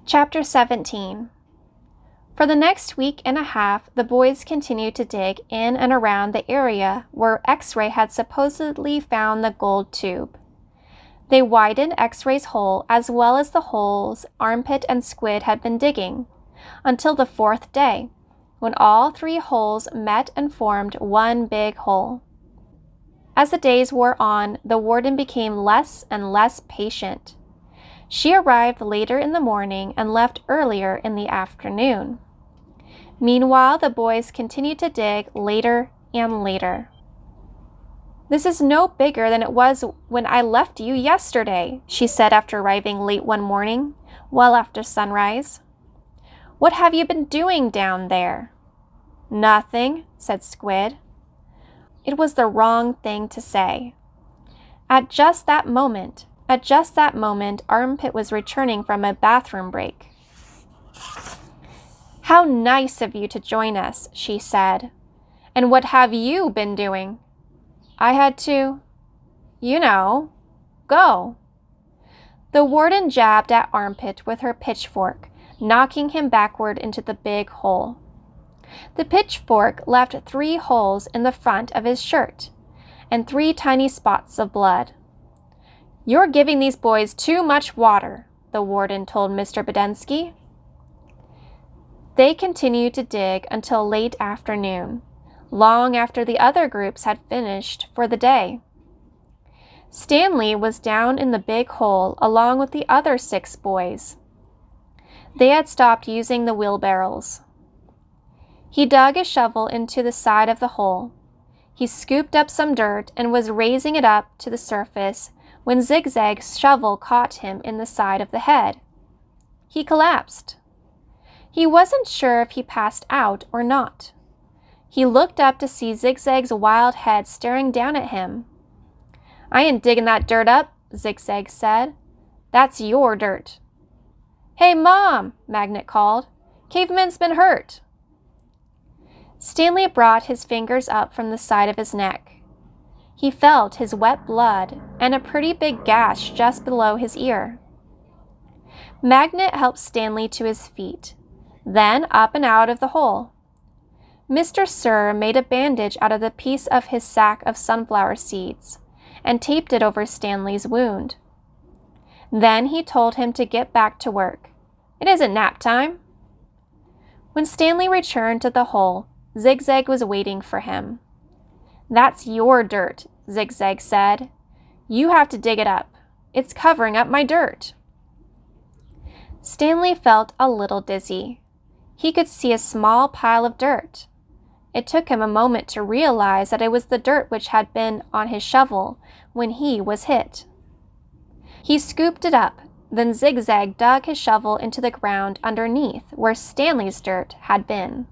Chapter 17. For the next week and a half, the boys continued to dig in and around the area where X-Ray had supposedly found the gold tube. They widened X-Ray's hole as well as the holes Armpit and Squid had been digging, until the fourth day, when all three holes met and formed one big hole. As the days wore on, the warden became less and less patient. She arrived later in the morning and left earlier in the afternoon. Meanwhile, the boys continued to dig later and later. "This is no bigger than it was when I left you yesterday," she said after arriving late one morning, well after sunrise. "What have you been doing down there?" "Nothing," said Squid. It was the wrong thing to say. At just that moment, Armpit was returning from a bathroom break. "How nice of you to join us," she said. "And what have you been doing?" "I had to, go." The warden jabbed at Armpit with her pitchfork, knocking him backward into the big hole. The pitchfork left 3 holes in the front of his shirt, and 3 tiny spots of blood. "You're giving these boys too much water," the warden told Mr. Budensky. They continued to dig until late afternoon, long after the other groups had finished for the day. Stanley was down in the big hole along with the other 6 boys. They had stopped using the wheelbarrows. He dug a shovel into the side of the hole. He scooped up some dirt and was raising it up to the surface when Zigzag's shovel caught him in the side of the head. He collapsed. He wasn't sure if he passed out or not. He looked up to see Zigzag's wild head staring down at him. "I ain't digging that dirt up," Zigzag said. "That's your dirt." "Hey, Mom," Magnet called. "Caveman's been hurt." Stanley brought his fingers up from the side of his neck. He felt his wet blood and a pretty big gash just below his ear. Magnet helped Stanley to his feet, then up and out of the hole. Mr. Sir made a bandage out of the piece of his sack of sunflower seeds and taped it over Stanley's wound. Then he told him to get back to work. "It isn't nap time." When Stanley returned to the hole, Zigzag was waiting for him. "That's your dirt," Zigzag said. "You have to dig it up. It's covering up my dirt." Stanley felt a little dizzy. He could see a small pile of dirt. It took him a moment to realize that it was the dirt which had been on his shovel when he was hit. He scooped it up, then Zigzag dug his shovel into the ground underneath where Stanley's dirt had been.